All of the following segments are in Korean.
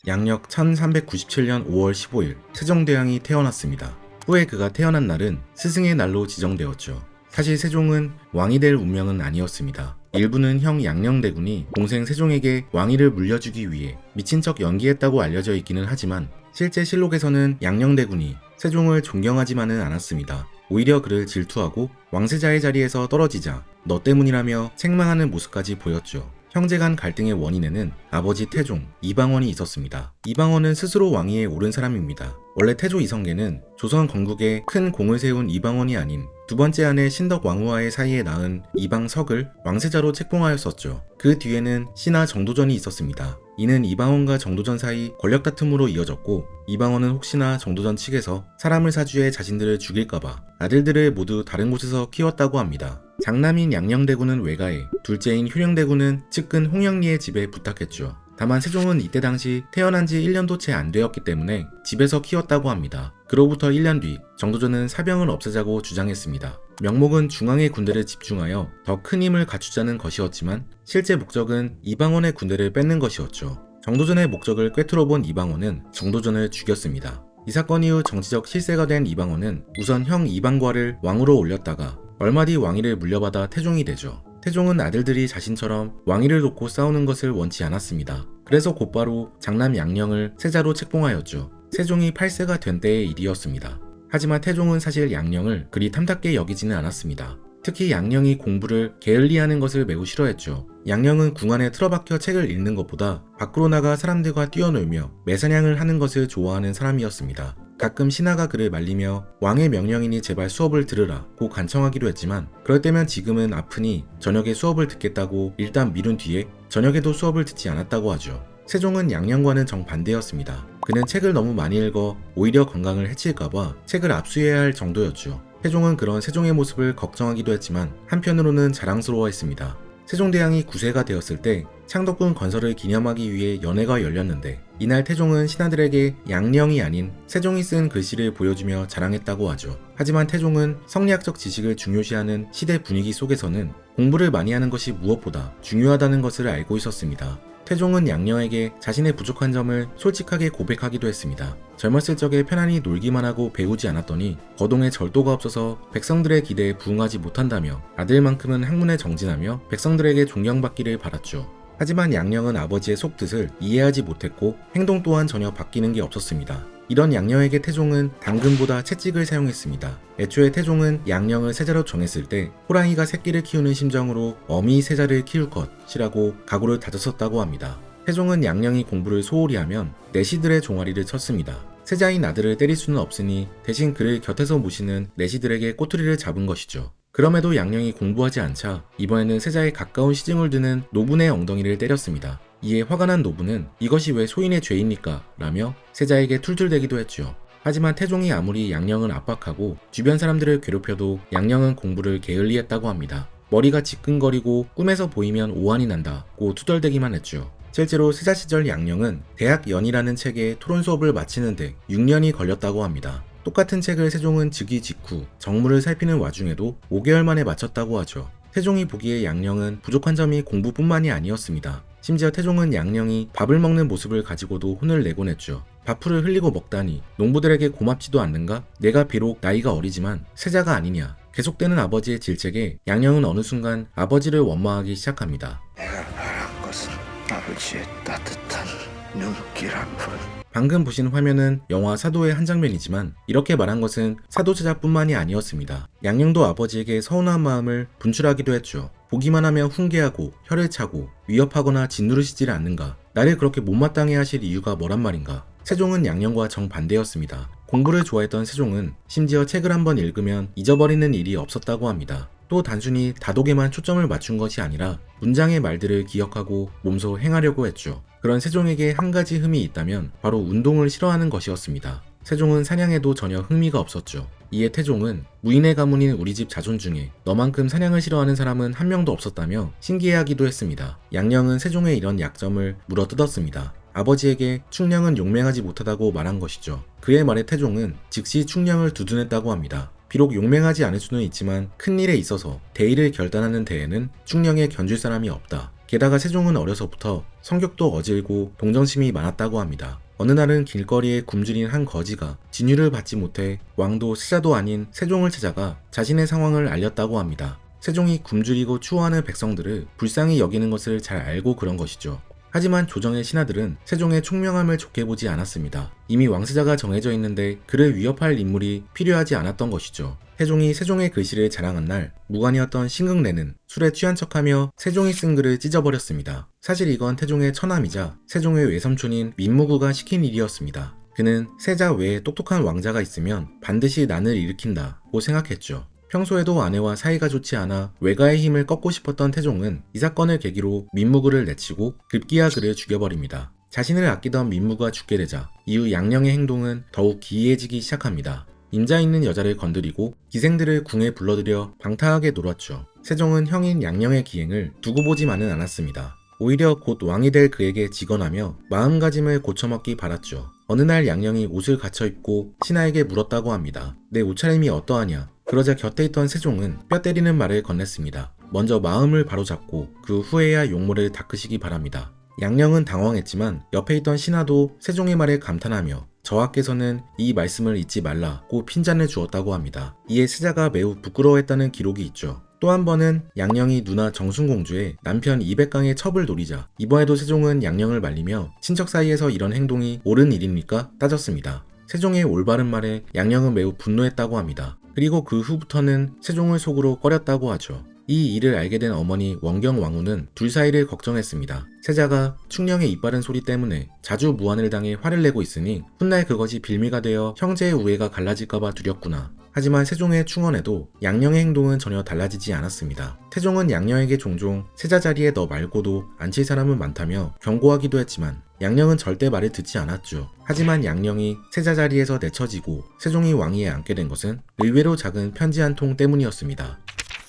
양력 1397년 5월 15일 세종대왕이 태어났습니다. 후에 그가 태어난 날은 스승의 날로 지정되었죠. 사실 세종은 왕이 될 운명은 아니었습니다. 일부는 형 양녕대군이 동생 세종에게 왕위를 물려주기 위해 미친 척 연기했다고 알려져 있기는 하지만 실제 실록에서는 양녕대군이 세종을 존경하지만은 않았습니다. 오히려 그를 질투하고 왕세자의 자리에서 떨어지자 너 때문이라며 책망하는 모습까지 보였죠. 형제 간 갈등의 원인에는 아버지 태종, 이방원이 있었습니다. 이방원은 스스로 왕위에 오른 사람입니다. 원래 태조 이성계는 조선 건국에 큰 공을 세운 이방원이 아닌 두 번째 아내 신덕왕후와의 사이에 낳은 이방석을 왕세자로 책봉하였었죠. 그 뒤에는 신하 정도전이 있었습니다. 이는 이방원과 정도전 사이 권력 다툼으로 이어졌고 이방원은 혹시나 정도전 측에서 사람을 사주해 자신들을 죽일까봐 아들들을 모두 다른 곳에서 키웠다고 합니다. 장남인 양녕대군은 외가에, 둘째인 효령대군은 측근 홍영리의 집에 부탁했죠. 다만 세종은 이때 당시 태어난 지 1년도 채 안 되었기 때문에 집에서 키웠다고 합니다. 그로부터 1년 뒤 정도전은 사병을 없애자고 주장했습니다. 명목은 중앙의 군대를 집중하여 더 큰 힘을 갖추자는 것이었지만 실제 목적은 이방원의 군대를 뺏는 것이었죠. 정도전의 목적을 꿰뚫어 본 이방원은 정도전을 죽였습니다. 이 사건 이후 정치적 실세가 된 이방원은 우선 형 이방과를 왕으로 올렸다가 얼마 뒤 왕위를 물려받아 태종이 되죠. 태종은 아들들이 자신처럼 왕위를 놓고 싸우는 것을 원치 않았습니다. 그래서 곧바로 장남 양녕을 세자로 책봉하였죠. 세종이 8세가 된 때의 일이었습니다. 하지만 태종은 사실 양녕을 그리 탐탁게 여기지는 않았습니다. 특히 양녕이 공부를 게을리하는 것을 매우 싫어했죠. 양녕은 궁 안에 틀어박혀 책을 읽는 것보다 밖으로 나가 사람들과 뛰어놀며 매사냥을 하는 것을 좋아하는 사람이었습니다. 가끔 신하가 그를 말리며 왕의 명령이니 제발 수업을 들으라 고 간청하기도 했지만 그럴 때면 지금은 아프니 저녁에 수업을 듣겠다고 일단 미룬 뒤에 저녁에도 수업을 듣지 않았다고 하죠. 세종은 양녕과는 정반대였습니다. 그는 책을 너무 많이 읽어 오히려 건강을 해칠까봐 책을 압수해야 할 정도였죠. 태종은 그런 세종의 모습을 걱정하기도 했지만 한편으로는 자랑스러워했습니다. 세종대왕이 9세가 되었을 때 창덕궁 건설을 기념하기 위해 연회가 열렸는데 이날 태종은 신하들에게 양녕이 아닌 세종이 쓴 글씨를 보여주며 자랑했다고 하죠. 하지만 태종은 성리학적 지식을 중요시하는 시대 분위기 속에서는 공부를 많이 하는 것이 무엇보다 중요하다는 것을 알고 있었습니다. 태종은 양녕에게 자신의 부족한 점을 솔직하게 고백하기도 했습니다. 젊었을 적에 편안히 놀기만 하고 배우지 않았더니 거동에 절도가 없어서 백성들의 기대에 부응하지 못한다며 아들만큼은 학문에 정진하며 백성들에게 존경받기를 바랐죠. 하지만 양녕은 아버지의 속뜻을 이해하지 못했고 행동 또한 전혀 바뀌는 게 없었습니다. 이런 양녕에게 태종은 당근보다 채찍을 사용했습니다. 애초에 태종은 양녕을 세자로 정했을 때 호랑이가 새끼를 키우는 심정으로 어미 세자를 키울 것이라고 각오를 다졌었다고 합니다. 태종은 양녕이 공부를 소홀히 하면 내시들의 종아리를 쳤습니다. 세자인 아들을 때릴 수는 없으니 대신 그를 곁에서 모시는 내시들에게 꼬투리를 잡은 것이죠. 그럼에도 양녕이 공부하지 않자 이번에는 세자에 가까운 시중을 드는 노분의 엉덩이를 때렸습니다. 이에 화가 난 노분은 이것이 왜 소인의 죄입니까? 라며 세자에게 툴툴대기도 했죠. 하지만 태종이 아무리 양녕을 압박하고 주변 사람들을 괴롭혀도 양녕은 공부를 게을리했다고 합니다. 머리가 지끈거리고 꿈에서 보이면 오한이 난다고 투덜대기만 했죠. 실제로 세자 시절 양녕은 대학 연이라는 책의 토론 수업을 마치는데 6년이 걸렸다고 합니다. 똑같은 책을 세종은 즉위 직후 정무를 살피는 와중에도 5개월 만에 마쳤다고 하죠. 태종이 보기에 양녕은 부족한 점이 공부뿐만이 아니었습니다. 심지어 태종은 양녕이 밥을 먹는 모습을 가지고도 혼을 내곤 했죠. 밥풀을 흘리고 먹다니 농부들에게 고맙지도 않는가? 내가 비록 나이가 어리지만 세자가 아니냐? 계속되는 아버지의 질책에 양녕은 어느 순간 아버지를 원망하기 시작합니다. 내가 바란 것은 아버지의 따뜻한 눈길 한 번. 방금 보신 화면은 영화 사도의 한 장면이지만 이렇게 말한 것은 사도세자뿐만이 아니었습니다. 양녕도 아버지에게 서운한 마음을 분출하기도 했죠. 보기만 하면 훈계하고 혀를 차고 위협하거나 짓누르시질 않는가? 나를 그렇게 못마땅해 하실 이유가 뭐란 말인가? 세종은 양녕과 정반대였습니다. 공부를 좋아했던 세종은 심지어 책을 한번 읽으면 잊어버리는 일이 없었다고 합니다. 또 단순히 다독에만 초점을 맞춘 것이 아니라 문장의 말들을 기억하고 몸소 행하려고 했죠. 그런 세종에게 한 가지 흠이 있다면 바로 운동을 싫어하는 것이었습니다. 세종은 사냥에도 전혀 흥미가 없었죠. 이에 태종은 무인의 가문인 우리 집 자손 중에 너만큼 사냥을 싫어하는 사람은 한 명도 없었다며 신기해하기도 했습니다. 양녕은 세종의 이런 약점을 물어뜯었습니다. 아버지에게 충령은 용맹하지 못하다고 말한 것이죠. 그의 말에 태종은 즉시 충령을 두둔했다고 합니다. 비록 용맹하지 않을 수는 있지만 큰 일에 있어서 대의를 결단하는 데에는 충령에 견줄 사람이 없다. 게다가 세종은 어려서부터 성격도 어질고 동정심이 많았다고 합니다. 어느 날은 길거리에 굶주린 한 거지가 진유를 받지 못해 왕도 세자도 아닌 세종을 찾아가 자신의 상황을 알렸다고 합니다. 세종이 굶주리고 추워하는 백성들을 불쌍히 여기는 것을 잘 알고 그런 것이죠. 하지만 조정의 신하들은 세종의 총명함을 좋게 보지 않았습니다. 이미 왕세자가 정해져 있는데 그를 위협할 인물이 필요하지 않았던 것이죠. 세종이 세종의 글씨를 자랑한 날 무관이었던 신극래는 술에 취한 척하며 세종이 쓴 글을 찢어버렸습니다. 사실 이건 태종의 처남이자 세종의 외삼촌인 민무구가 시킨 일이었습니다. 그는 세자 외에 똑똑한 왕자가 있으면 반드시 난을 일으킨다고 생각했죠. 평소에도 아내와 사이가 좋지 않아 외가의 힘을 꺾고 싶었던 태종은 이 사건을 계기로 민무구를 내치고 급기야 그를 죽여버립니다. 자신을 아끼던 민무구가 죽게 되자 이후 양령의 행동은 더욱 기이해지기 시작합니다. 임자 있는 여자를 건드리고 기생들을 궁에 불러들여 방탕하게 놀았죠. 세종은 형인 양령의 기행을 두고 보지만은 않았습니다. 오히려 곧 왕이 될 그에게 직언하며 마음가짐을 고쳐먹기 바랐죠. 어느 날 양령이 옷을 갖춰 입고 신하에게 물었다고 합니다. 내 옷차림이 어떠하냐? 그러자 곁에 있던 세종은 뼈 때리는 말을 건넸습니다. 먼저 마음을 바로잡고 그 후에야 용모를 닦으시기 바랍니다. 양령은 당황했지만 옆에 있던 신하도 세종의 말에 감탄하며 저하께서는 이 말씀을 잊지 말라고 핀잔을 주었다고 합니다. 이에 세자가 매우 부끄러워했다는 기록이 있죠. 또 한 번은 양령이 누나 정순공주의 남편 이백강의 첩을 노리자 이번에도 세종은 양령을 말리며 친척 사이에서 이런 행동이 옳은 일입니까? 따졌습니다. 세종의 올바른 말에 양령은 매우 분노했다고 합니다. 그리고 그 후부터는 세종을 속으로 꺼렸다고 하죠. 이 일을 알게 된 어머니 원경왕후는 둘 사이를 걱정했습니다. 세자가 충령의 이빠른 소리 때문에 자주 무안을 당해 화를 내고 있으니 훗날 그것이 빌미가 되어 형제의 우애가 갈라질까봐 두렵구나. 하지만 세종의 충언에도 양령의 행동은 전혀 달라지지 않았습니다. 태종은 양령에게 종종 세자 자리에 너 말고도 앉힐 사람은 많다며 경고하기도 했지만 양령은 절대 말을 듣지 않았죠. 하지만 양령이 세자 자리에서 내쳐지고 세종이 왕위에 앉게 된 것은 의외로 작은 편지 한 통 때문이었습니다.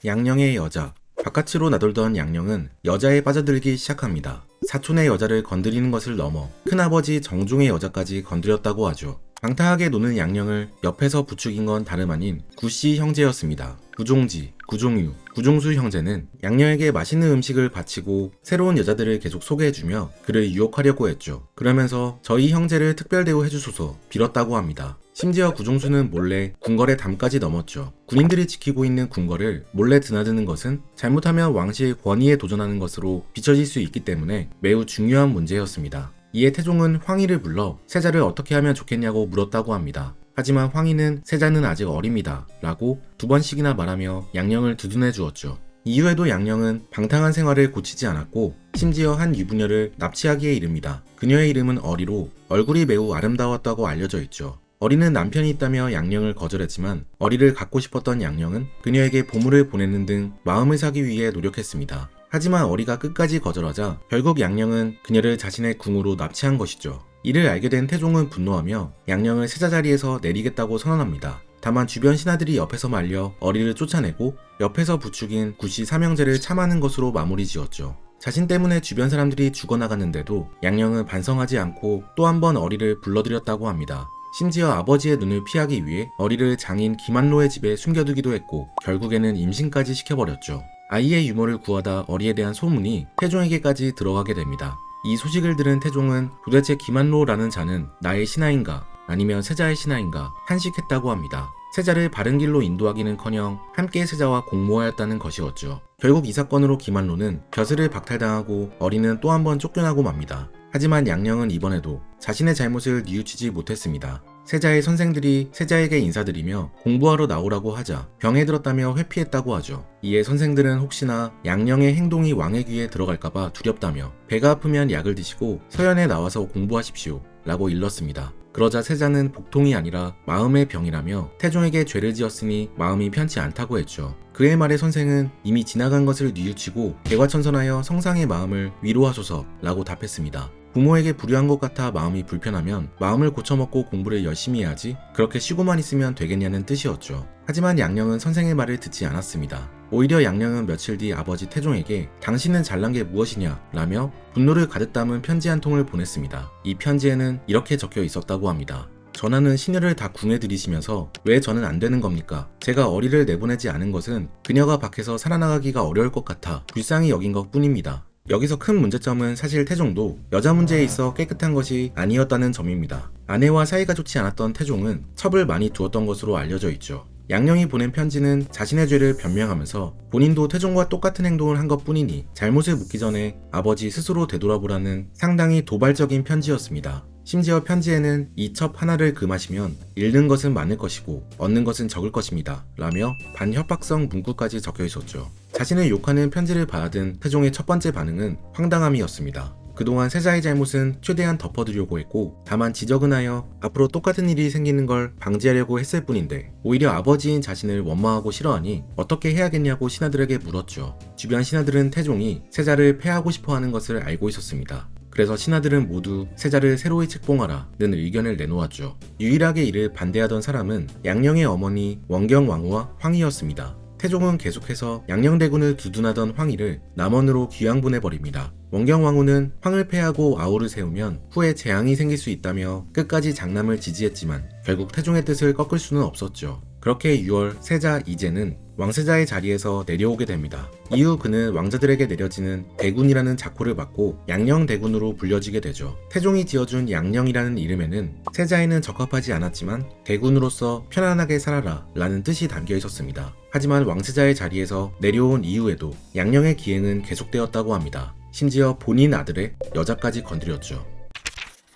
양령의 여자. 바깥으로 나돌던 양령은 여자에 빠져들기 시작합니다. 사촌의 여자를 건드리는 것을 넘어 큰아버지 정종의 여자까지 건드렸다고 하죠. 방탕하게 노는 양령을 옆에서 부추긴 건 다름 아닌 구씨 형제였습니다. 구종지, 구종유, 구종수 형제는 양령에게 맛있는 음식을 바치고 새로운 여자들을 계속 소개해주며 그를 유혹하려고 했죠. 그러면서 저희 형제를 특별 대우해주소서 빌었다고 합니다. 심지어 구종수는 몰래 궁궐의 담까지 넘었죠. 군인들이 지키고 있는 궁궐을 몰래 드나드는 것은 잘못하면 왕실 권위에 도전하는 것으로 비춰질 수 있기 때문에 매우 중요한 문제였습니다. 이에 태종은 황희를 불러 세자를 어떻게 하면 좋겠냐고 물었다고 합니다. 하지만 황희는 세자는 아직 어립니다 라고 두 번씩이나 말하며 양령을 두둔해 주었죠. 이후에도 양령은 방탕한 생활을 고치지 않았고 심지어 한 유부녀를 납치하기에 이릅니다. 그녀의 이름은 어리로 얼굴이 매우 아름다웠다고 알려져 있죠. 어리는 남편이 있다며 양령을 거절했지만 어리를 갖고 싶었던 양령은 그녀에게 보물을 보내는 등 마음을 사기 위해 노력했습니다. 하지만 어리가 끝까지 거절하자 결국 양령은 그녀를 자신의 궁으로 납치한 것이죠. 이를 알게 된 태종은 분노하며 양령을 세자 자리에서 내리겠다고 선언합니다. 다만 주변 신하들이 옆에서 말려 어리를 쫓아내고 옆에서 부추긴 구씨 삼형제를 참하는 것으로 마무리 지었죠. 자신 때문에 주변 사람들이 죽어나갔는데도 양령은 반성하지 않고 또 한 번 어리를 불러들였다고 합니다. 심지어 아버지의 눈을 피하기 위해 어리를 장인 김한로의 집에 숨겨두기도 했고 결국에는 임신까지 시켜버렸죠. 아이의 유모를 구하다 어리에 대한 소문이 태종에게까지 들어가게 됩니다. 이 소식을 들은 태종은 도대체 김한로라는 자는 나의 신하인가 아니면 세자의 신하인가 탄식했다고 합니다. 세자를 바른 길로 인도하기는커녕 함께 세자와 공모하였다는 것이었죠. 결국 이 사건으로 김한로는 벼슬을 박탈당하고 어리는 또 한 번 쫓겨나고 맙니다. 하지만 양령은 이번에도 자신의 잘못을 뉘우치지 못했습니다. 세자의 선생들이 세자에게 인사드리며 공부하러 나오라고 하자 병에 들었다며 회피했다고 하죠. 이에 선생들은 혹시나 양령의 행동이 왕의 귀에 들어갈까봐 두렵다며 배가 아프면 약을 드시고 서연에 나와서 공부하십시오 라고 일렀습니다. 그러자 세자는 복통이 아니라 마음의 병이라며 태종에게 죄를 지었으니 마음이 편치 않다고 했죠. 그의 말에 선생은 이미 지나간 것을 뉘우치고 개과천선하여 성상의 마음을 위로하소서 라고 답했습니다. 부모에게 불효한 것 같아 마음이 불편하면 마음을 고쳐먹고 공부를 열심히 해야지 그렇게 쉬고만 있으면 되겠냐는 뜻이었죠. 하지만 양령은 선생의 말을 듣지 않았습니다. 오히려 양령은 며칠 뒤 아버지 태종에게 당신은 잘난 게 무엇이냐 라며 분노를 가득 담은 편지 한 통을 보냈습니다. 이 편지에는 이렇게 적혀 있었다고 합니다. 전하는 시녀를 다 궁에 들이시면서 왜 저는 안 되는 겁니까? 제가 어리를 내보내지 않은 것은 그녀가 밖에서 살아나가기가 어려울 것 같아 불쌍히 여긴 것 뿐입니다. 여기서 큰 문제점은 사실 태종도 여자 문제에 있어 깨끗한 것이 아니었다는 점입니다. 아내와 사이가 좋지 않았던 태종은 첩을 많이 두었던 것으로 알려져 있죠. 양령이 보낸 편지는 자신의 죄를 변명하면서 본인도 태종과 똑같은 행동을 한 것뿐이니 잘못을 묻기 전에 아버지 스스로 되돌아보라는 상당히 도발적인 편지였습니다. 심지어 편지에는 이 첩 하나를 금하시면 잃는 것은 많을 것이고 얻는 것은 적을 것입니다 라며 반협박성 문구까지 적혀 있었죠. 자신을 욕하는 편지를 받은 태종의 첫 번째 반응은 황당함이었습니다. 그동안 세자의 잘못은 최대한 덮어두려고 했고 다만 지적은 하여 앞으로 똑같은 일이 생기는 걸 방지하려고 했을 뿐인데 오히려 아버지인 자신을 원망하고 싫어하니 어떻게 해야겠냐고 신하들에게 물었죠. 주변 신하들은 태종이 세자를 폐하고 싶어하는 것을 알고 있었습니다. 그래서 신하들은 모두 세자를 새로이 책봉하라는 의견을 내놓았죠. 유일하게 이를 반대하던 사람은 양령의 어머니 원경왕후와 황희였습니다. 태종은 계속해서 양령대군을 두둔하던 황희를 남원으로 귀양보내버립니다. 원경왕후는 황을 폐하고 아우를 세우면 후에 재앙이 생길 수 있다며 끝까지 장남을 지지했지만 결국 태종의 뜻을 꺾을 수는 없었죠. 그렇게 6월 세자 이제는 왕세자의 자리에서 내려오게 됩니다. 이후 그는 왕자들에게 내려지는 대군이라는 자코를 받고 양령대군으로 불려지게 되죠. 태종이 지어준 양령이라는 이름에는 세자에는 적합하지 않았지만 대군으로서 편안하게 살아라 라는 뜻이 담겨 있었습니다. 하지만 왕세자의 자리에서 내려온 이후에도 양령의 기행은 계속되었다고 합니다. 심지어 본인 아들의 여자까지 건드렸죠.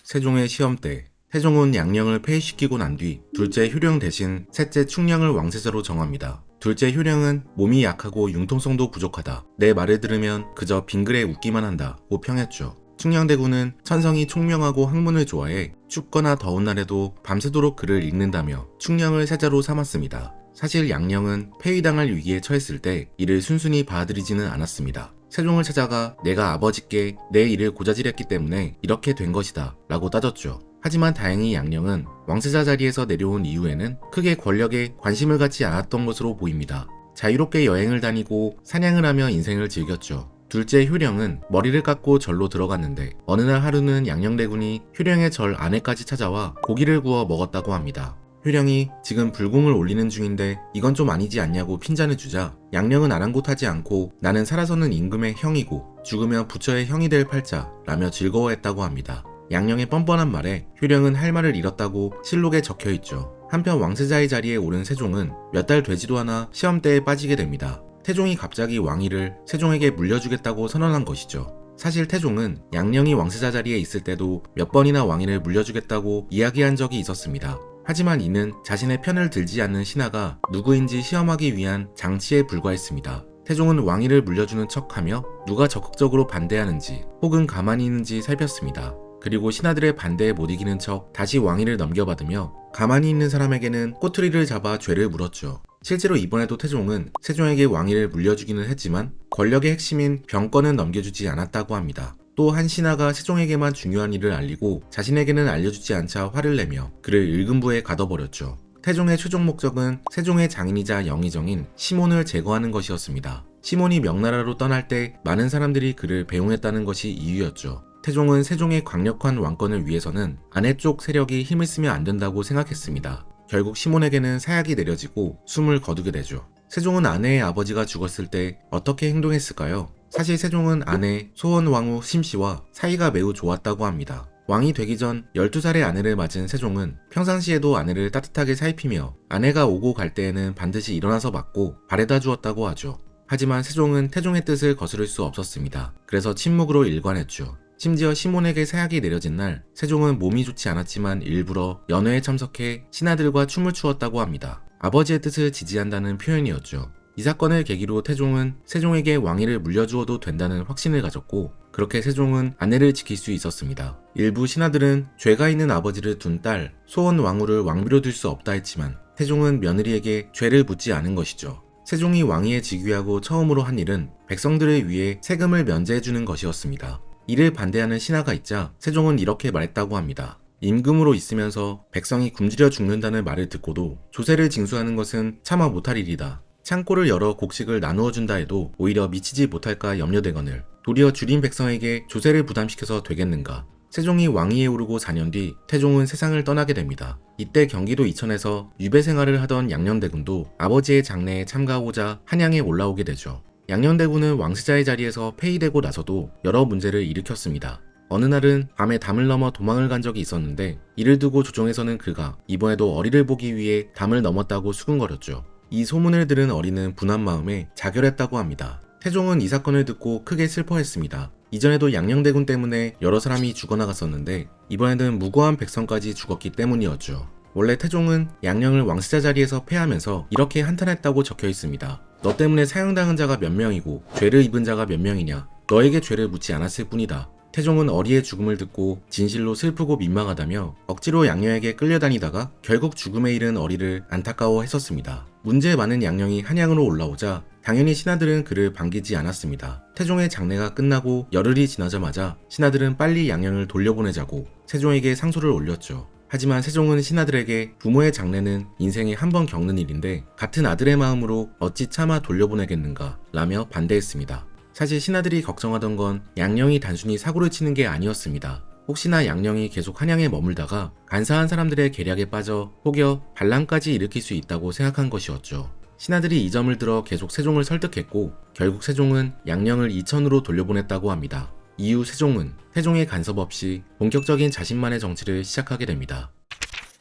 세종의 시험 때 태종은 양령을 폐위시키고 난 뒤 둘째 효령 대신 셋째 충령을 왕세자로 정합니다. 둘째 효령은 몸이 약하고 융통성도 부족하다. 내 말을 들으면 그저 빙그레 웃기만 한다고 평했죠. 충령대군은 천성이 총명하고 학문을 좋아해 춥거나 더운 날에도 밤새도록 글을 읽는다며 충령을 세자로 삼았습니다. 사실 양령은 폐위당할 위기에 처했을 때 이를 순순히 받아들이지는 않았습니다. 세종을 찾아가 내가 아버지께 내 일을 고자질했기 때문에 이렇게 된 것이다 라고 따졌죠. 하지만 다행히 양령은 왕세자 자리에서 내려온 이후에는 크게 권력에 관심을 갖지 않았던 것으로 보입니다. 자유롭게 여행을 다니고 사냥을 하며 인생을 즐겼죠. 둘째 효령은 머리를 깎고 절로 들어갔는데 어느 날 하루는 양령대군이 효령의 절 안에까지 찾아와 고기를 구워 먹었다고 합니다. 효령이 지금 불공을 올리는 중인데 이건 좀 아니지 않냐고 핀잔을 주자 양령은 아랑곳하지 않고 나는 살아서는 임금의 형이고 죽으면 부처의 형이 될 팔자 라며 즐거워했다고 합니다. 양령의 뻔뻔한 말에 효령은 할 말을 잃었다고 실록에 적혀있죠. 한편 왕세자의 자리에 오른 세종은 몇 달 되지도 않아 시험대에 빠지게 됩니다. 태종이 갑자기 왕위를 세종에게 물려주겠다고 선언한 것이죠. 사실 태종은 양령이 왕세자 자리에 있을 때도 몇 번이나 왕위를 물려주겠다고 이야기한 적이 있었습니다. 하지만 이는 자신의 편을 들지 않는 신하가 누구인지 시험하기 위한 장치에 불과했습니다. 태종은 왕위를 물려주는 척하며 누가 적극적으로 반대하는지 혹은 가만히 있는지 살폈습니다. 그리고 신하들의 반대에 못 이기는 척 다시 왕위를 넘겨받으며 가만히 있는 사람에게는 꼬투리를 잡아 죄를 물었죠. 실제로 이번에도 태종은 세종에게 왕위를 물려주기는 했지만 권력의 핵심인 병권은 넘겨주지 않았다고 합니다. 또 한 신하가 세종에게만 중요한 일을 알리고 자신에게는 알려주지 않자 화를 내며 그를 일금부에 가둬버렸죠. 태종의 최종 목적은 세종의 장인이자 영의정인 시몬을 제거하는 것이었습니다. 시몬이 명나라로 떠날 때 많은 사람들이 그를 배웅했다는 것이 이유였죠. 태종은 세종의 강력한 왕권을 위해서는 아내 쪽 세력이 힘을 쓰면 안 된다고 생각했습니다. 결국 시몬에게는 사약이 내려지고 숨을 거두게 되죠. 세종은 아내의 아버지가 죽었을 때 어떻게 행동했을까요? 사실 세종은 아내 소원왕후 심씨와 사이가 매우 좋았다고 합니다. 왕이 되기 전 12살의 아내를 맞은 세종은 평상시에도 아내를 따뜻하게 살피며 아내가 오고 갈 때에는 반드시 일어나서 맞고 바래다 주었다고 하죠. 하지만 세종은 태종의 뜻을 거스를 수 없었습니다. 그래서 침묵으로 일관했죠. 심지어 시몬에게 사약이 내려진 날 세종은 몸이 좋지 않았지만 일부러 연회에 참석해 신하들과 춤을 추었다고 합니다. 아버지의 뜻을 지지한다는 표현이었죠. 이 사건을 계기로 태종은 세종에게 왕위를 물려주어도 된다는 확신을 가졌고 그렇게 세종은 아내를 지킬 수 있었습니다. 일부 신하들은 죄가 있는 아버지를 둔 딸 소원왕후를 왕비로 둘 수 없다 했지만 태종은 며느리에게 죄를 묻지 않은 것이죠. 세종이 왕위에 즉위하고 처음으로 한 일은 백성들을 위해 세금을 면제해주는 것이었습니다. 이를 반대하는 신하가 있자 세종은 이렇게 말했다고 합니다. 임금으로 있으면서 백성이 굶주려 죽는다는 말을 듣고도 조세를 징수하는 것은 차마 못할 일이다. 창고를 열어 곡식을 나누어 준다 해도 오히려 미치지 못할까 염려되거늘 도리어 줄인 백성에게 조세를 부담시켜서 되겠는가. 세종이 왕위에 오르고 4년 뒤 태종은 세상을 떠나게 됩니다. 이때 경기도 이천에서 유배 생활을 하던 양령대군도 아버지의 장례에 참가하고자 한양에 올라오게 되죠. 양녕대군은 왕세자의 자리에서 폐위되고 나서도 여러 문제를 일으켰습니다. 어느 날은 밤에 담을 넘어 도망을 간 적이 있었는데 이를 두고 조정에서는 그가 이번에도 어리를 보기 위해 담을 넘었다고 수군거렸죠. 이 소문을 들은 어리는 분한 마음에 자결했다고 합니다. 태종은 이 사건을 듣고 크게 슬퍼했습니다. 이전에도 양녕대군 때문에 여러 사람이 죽어나갔었는데 이번에는 무고한 백성까지 죽었기 때문이었죠. 원래 태종은 양녕을 왕세자 자리에서 폐하면서 이렇게 한탄했다고 적혀 있습니다. 너 때문에 사형당한 자가 몇 명이고 죄를 입은 자가 몇 명이냐. 너에게 죄를 묻지 않았을 뿐이다. 태종은 어리의 죽음을 듣고 진실로 슬프고 민망하다며 억지로 양녕에게 끌려다니다가 결국 죽음에 이른 어리를 안타까워했었습니다. 문제 많은 양녕이 한양으로 올라오자 당연히 신하들은 그를 반기지 않았습니다. 태종의 장례가 끝나고 열흘이 지나자마자 신하들은 빨리 양녕을 돌려보내자고 세종에게 상소를 올렸죠. 하지만 세종은 신하들에게 부모의 장례는 인생에 한 번 겪는 일인데 같은 아들의 마음으로 어찌 차마 돌려보내겠는가 라며 반대했습니다. 사실 신하들이 걱정하던 건 양녕이 단순히 사고를 치는 게 아니었습니다. 혹시나 양녕이 계속 한양에 머물다가 간사한 사람들의 계략에 빠져 혹여 반란까지 일으킬 수 있다고 생각한 것이었죠. 신하들이 이 점을 들어 계속 세종을 설득했고 결국 세종은 양녕을 이천으로 돌려보냈다고 합니다. 이후 세종은 태종의 간섭 없이 본격적인 자신만의 정치를 시작하게 됩니다.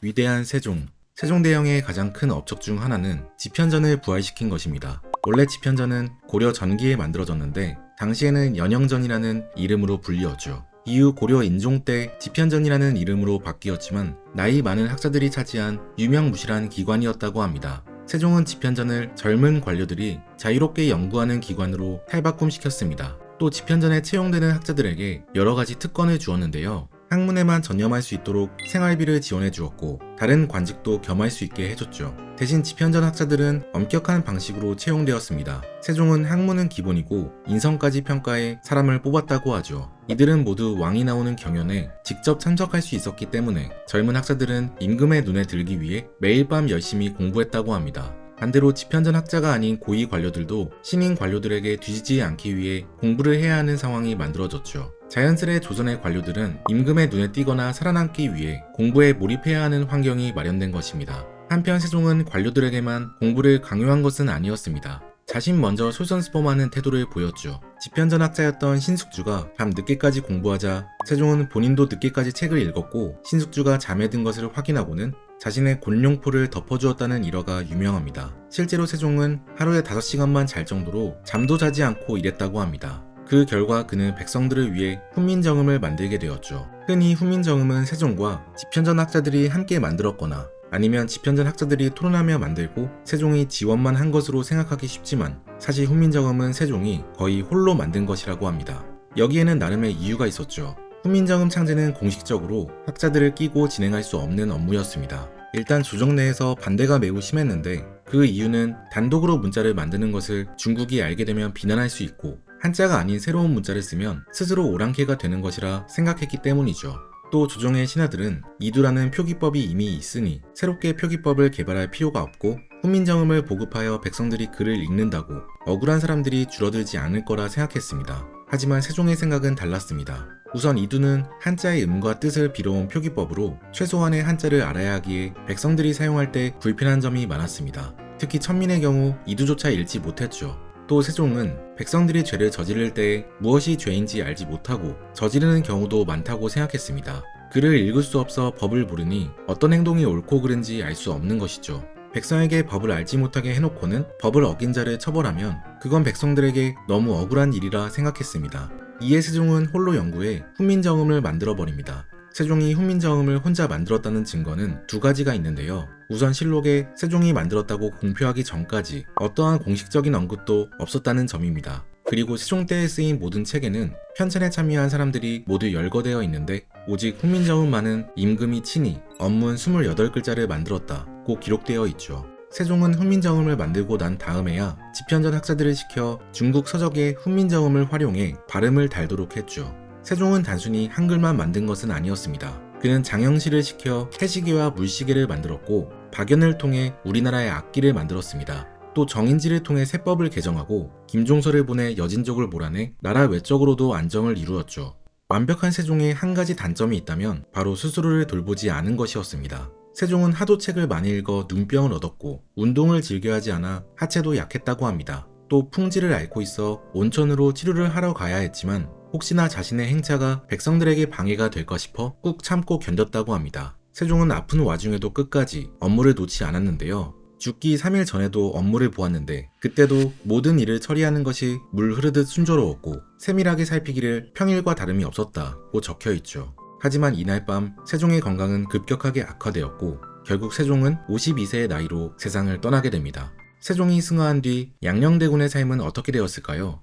위대한 세종. 세종대왕의 가장 큰 업적 중 하나는 집현전을 부활시킨 것입니다. 원래 집현전은 고려 전기에 만들어졌는데 당시에는 연영전이라는 이름으로 불리었죠. 이후 고려 인종 때 집현전이라는 이름으로 바뀌었지만 나이 많은 학자들이 차지한 유명무실한 기관이었다고 합니다. 세종은 집현전을 젊은 관료들이 자유롭게 연구하는 기관으로 탈바꿈시켰습니다. 또 집현전에 채용되는 학자들에게 여러 가지 특권을 주었는데요. 학문에만 전념할 수 있도록 생활비를 지원해 주었고 다른 관직도 겸할 수 있게 해줬죠. 대신 집현전 학자들은 엄격한 방식으로 채용되었습니다. 세종은 학문은 기본이고 인성까지 평가해 사람을 뽑았다고 하죠. 이들은 모두 왕이 나오는 경연에 직접 참석할 수 있었기 때문에 젊은 학자들은 임금의 눈에 들기 위해 매일 밤 열심히 공부했다고 합니다. 반대로 집현전 학자가 아닌 고위 관료들도 신인 관료들에게 뒤지지 않기 위해 공부를 해야 하는 상황이 만들어졌죠. 자연스레 조선의 관료들은 임금의 눈에 띄거나 살아남기 위해 공부에 몰입해야 하는 환경이 마련된 것입니다. 한편 세종은 관료들에게만 공부를 강요한 것은 아니었습니다. 자신 먼저 솔선수범하는 태도를 보였죠. 집현전 학자였던 신숙주가 밤 늦게까지 공부하자 세종은 본인도 늦게까지 책을 읽었고 신숙주가 잠에 든 것을 확인하고는 자신의 곤룡포를 덮어주었다는 일화가 유명합니다. 실제로 세종은 하루에 5시간만 잘 정도로 잠도 자지 않고 일했다고 합니다. 그 결과 그는 백성들을 위해 훈민정음을 만들게 되었죠. 흔히 훈민정음은 세종과 집현전 학자들이 함께 만들었거나 아니면 집현전 학자들이 토론하며 만들고 세종이 지원만 한 것으로 생각하기 쉽지만 사실 훈민정음은 세종이 거의 홀로 만든 것이라고 합니다. 여기에는 나름의 이유가 있었죠. 훈민정음 창제는 공식적으로 학자들을 끼고 진행할 수 없는 업무였습니다. 일단 조정 내에서 반대가 매우 심했는데 그 이유는 단독으로 문자를 만드는 것을 중국이 알게 되면 비난할 수 있고 한자가 아닌 새로운 문자를 쓰면 스스로 오랑캐가 되는 것이라 생각했기 때문이죠. 또 조정의 신하들은 이두라는 표기법이 이미 있으니 새롭게 표기법을 개발할 필요가 없고 훈민정음을 보급하여 백성들이 글을 읽는다고 억울한 사람들이 줄어들지 않을 거라 생각했습니다. 하지만 세종의 생각은 달랐습니다. 우선 이두는 한자의 음과 뜻을 빌어온 표기법으로 최소한의 한자를 알아야 하기에 백성들이 사용할 때 불편한 점이 많았습니다. 특히 천민의 경우 이두조차 읽지 못했죠. 또 세종은 백성들이 죄를 저지를 때 무엇이 죄인지 알지 못하고 저지르는 경우도 많다고 생각했습니다. 글을 읽을 수 없어 법을 모르니 어떤 행동이 옳고 그른지 알 수 없는 것이죠. 백성에게 법을 알지 못하게 해놓고는 법을 어긴 자를 처벌하면 그건 백성들에게 너무 억울한 일이라 생각했습니다. 이에 세종은 홀로 연구해 훈민정음을 만들어버립니다. 세종이 훈민정음을 혼자 만들었다는 증거는 두 가지가 있는데요. 우선 실록에 세종이 만들었다고 공표하기 전까지 어떠한 공식적인 언급도 없었다는 점입니다. 그리고 세종 때에 쓰인 모든 책에는 편찬에 참여한 사람들이 모두 열거되어 있는데 오직 훈민정음만은 임금이 친히 언문 28글자를 만들었다고 기록되어 있죠. 세종은 훈민정음을 만들고 난 다음에야 집현전 학자들을 시켜 중국 서적의 훈민정음을 활용해 발음을 달도록 했죠. 세종은 단순히 한글만 만든 것은 아니었습니다. 그는 장영시를 시켜 해시계와 물시계를 만들었고 박연을 통해 우리나라의 악기를 만들었습니다. 또 정인지를 통해 세법을 개정하고 김종서를 보내 여진족을 몰아내 나라 외적으로도 안정을 이루었죠. 완벽한 세종의 한 가지 단점이 있다면 바로 스스로를 돌보지 않은 것이었습니다. 세종은 하도 책을 많이 읽어 눈병을 얻었고 운동을 즐겨 하지 않아 하체도 약했다고 합니다. 또 풍지를 앓고 있어 온천으로 치료를 하러 가야 했지만 혹시나 자신의 행차가 백성들에게 방해가 될까 싶어 꾹 참고 견뎠다고 합니다. 세종은 아픈 와중에도 끝까지 업무를 놓지 않았는데요. 죽기 3일 전에도 업무를 보았는데 그때도 모든 일을 처리하는 것이 물 흐르듯 순조로웠고 세밀하게 살피기를 평일과 다름이 없었다고 적혀있죠. 하지만 이날 밤 세종의 건강은 급격하게 악화되었고 결국 세종은 52세의 나이로 세상을 떠나게 됩니다. 세종이 승하한 뒤 양녕대군의 삶은 어떻게 되었을까요?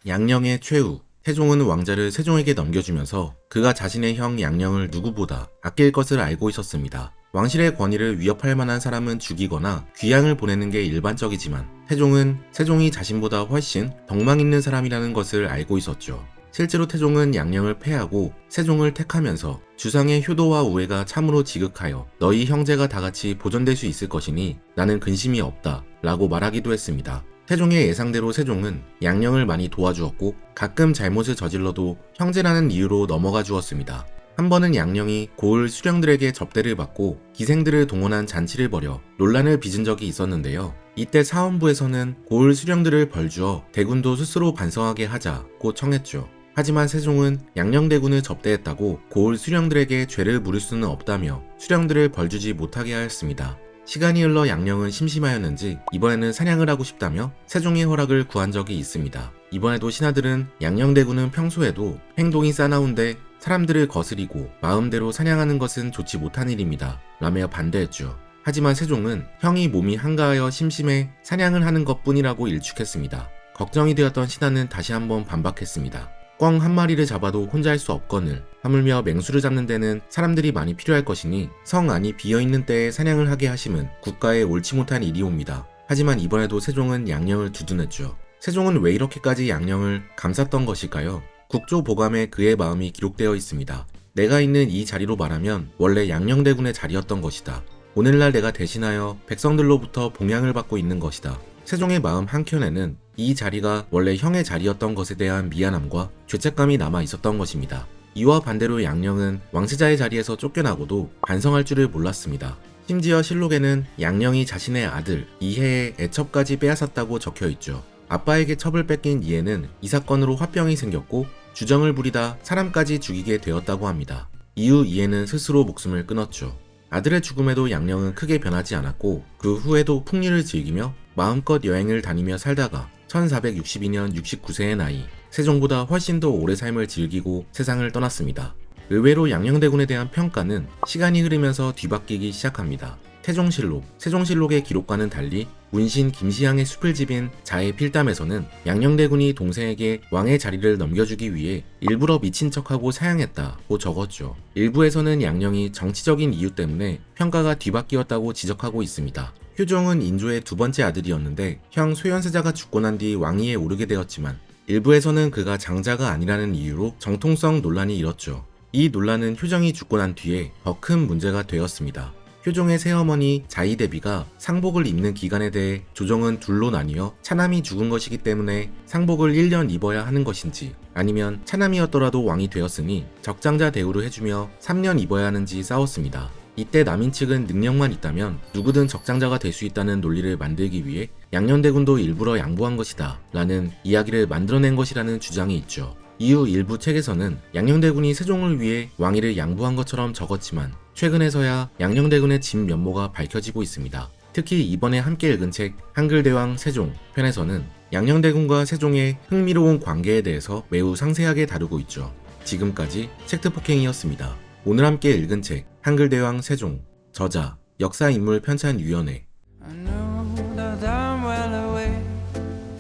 양녕의 최후, 세종은 왕자를 세종에게 넘겨주면서 그가 자신의 형 양녕을 누구보다 아낄 것을 알고 있었습니다. 왕실의 권위를 위협할 만한 사람은 죽이거나 귀양을 보내는 게 일반적이지만 태종은 세종이 자신보다 훨씬 덕망 있는 사람이라는 것을 알고 있었죠. 실제로 태종은 양녕을 패하고 세종을 택하면서 주상의 효도와 우애가 참으로 지극하여 너희 형제가 다같이 보존될 수 있을 것이니 나는 근심이 없다 라고 말하기도 했습니다. 태종의 예상대로 세종은 양녕을 많이 도와주었고 가끔 잘못을 저질러도 형제라는 이유로 넘어가 주었습니다. 한 번은 양녕이 고을 수령들에게 접대를 받고 기생들을 동원한 잔치를 벌여 논란을 빚은 적이 있었는데요. 이때 사원부에서는 고을 수령들을 벌주어 대군도 스스로 반성하게 하자고 청했죠. 하지만 세종은 양녕대군을 접대했다고 고을 수령들에게 죄를 물을 수는 없다며 수령들을 벌주지 못하게 하였습니다. 시간이 흘러 양녕은 심심하였는지 이번에는 사냥을 하고 싶다며 세종의 허락을 구한 적이 있습니다. 이번에도 신하들은 양녕대군은 평소에도 행동이 싸나운데 사람들을 거스리고 마음대로 사냥하는 것은 좋지 못한 일입니다 라며 반대했죠. 하지만 세종은 형이 몸이 한가하여 심심해 사냥을 하는 것뿐이라고 일축했습니다. 걱정이 되었던 신하는 다시 한번 반박했습니다. 꿩 한 마리를 잡아도 혼자 할 수 없거늘 하물며 맹수를 잡는 데는 사람들이 많이 필요할 것이니 성 안이 비어있는 때에 사냥을 하게 하심은 국가에 옳지 못한 일이옵니다. 하지만 이번에도 세종은 양녕을 두둔했죠. 세종은 왜 이렇게까지 양녕을 감쌌던 것일까요? 국조보감에 그의 마음이 기록되어 있습니다. 내가 있는 이 자리로 말하면 원래 양녕대군의 자리였던 것이다. 오늘날 내가 대신하여 백성들로부터 봉양을 받고 있는 것이다. 세종의 마음 한켠에는 이 자리가 원래 형의 자리였던 것에 대한 미안함과 죄책감이 남아 있었던 것입니다. 이와 반대로 양녕은 왕세자의 자리에서 쫓겨나고도 반성할 줄을 몰랐습니다. 심지어 실록에는 양녕이 자신의 아들 이해의 애첩까지 빼앗았다고 적혀있죠. 아빠에게 첩을 뺏긴 이해는 이 사건으로 화병이 생겼고 주정을 부리다 사람까지 죽이게 되었다고 합니다. 이후 이해는 스스로 목숨을 끊었죠. 아들의 죽음에도 양녕은 크게 변하지 않았고 그 후에도 풍류를 즐기며 마음껏 여행을 다니며 살다가 1462년 69세의 나이, 세종보다 훨씬 더 오래 삶을 즐기고 세상을 떠났습니다. 의외로 양녕대군에 대한 평가는 시간이 흐르면서 뒤바뀌기 시작합니다. 세종실록, 세종실록의 기록과는 달리 문신 김시향의 숲을 집인 자의 필담에서는 양녕대군이 동생에게 왕의 자리를 넘겨주기 위해 일부러 미친 척하고 사양했다고 적었죠. 일부에서는 양녕이 정치적인 이유 때문에 평가가 뒤바뀌었다고 지적하고 있습니다. 효종은 인조의 두 번째 아들이었는데 형 소현세자가 죽고 난 뒤 왕위에 오르게 되었지만 일부에서는 그가 장자가 아니라는 이유로 정통성 논란이 일었죠. 이 논란은 효정이 죽고 난 뒤에 더 큰 문제가 되었습니다. 효종의 새어머니 자이대비가 상복을 입는 기간에 대해 조정은 둘로 나뉘어 차남이 죽은 것이기 때문에 상복을 1년 입어야 하는 것인지 아니면 차남이었더라도 왕이 되었으니 적장자 대우를 해주며 3년 입어야 하는지 싸웠습니다. 이때 남인 측은 능력만 있다면 누구든 적장자가 될 수 있다는 논리를 만들기 위해 양녕대군도 일부러 양보한 것이다 라는 이야기를 만들어낸 것이라는 주장이 있죠. 이후 일부 책에서는 양녕대군이 세종을 위해 왕위를 양보한 것처럼 적었지만 최근에서야 양녕대군의 진면모가 밝혀지고 있습니다. 특히 이번에 함께 읽은 책 한글대왕 세종 편에서는 양녕대군과 세종의 흥미로운 관계에 대해서 매우 상세하게 다루고 있죠. 지금까지 책트폭행이었습니다. 오늘 함께 읽은 책 한글대왕 세종, 저자 역사인물 편찬위원회. I know that I'm well away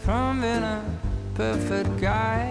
from being a perfect guy.